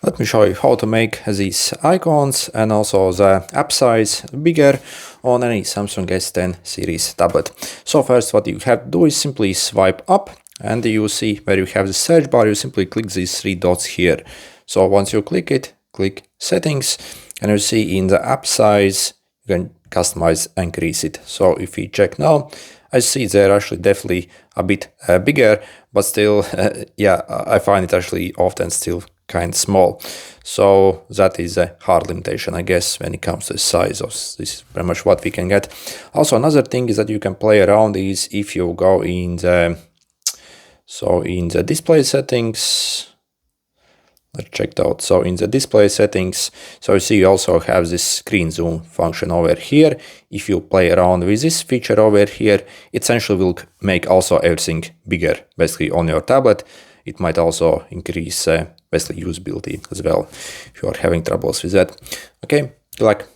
Let me show you how to make these icons and also the app size bigger on any Samsung S10 series tablet. So first what you have to do is simply swipe up and you see where you have the search bar, you simply click these three dots here. So once you click it, click settings and you see in the app size, you can customize and increase it. So if we check now, I see they're actually definitely a bit bigger, but still, yeah, I find it actually often still kind of small. So that is a hard limitation, I guess, when it comes to the size of this is pretty much what we can get. Also, another thing is that you can play around is if you go in the display settings. Let's check it out. So in the display settings, so you see you also have this screen zoom function over here. If you play around with this feature over here, it essentially will make also everything bigger basically on your tablet. It might also increase basically usability as well if you are having troubles with that. Okay, good luck.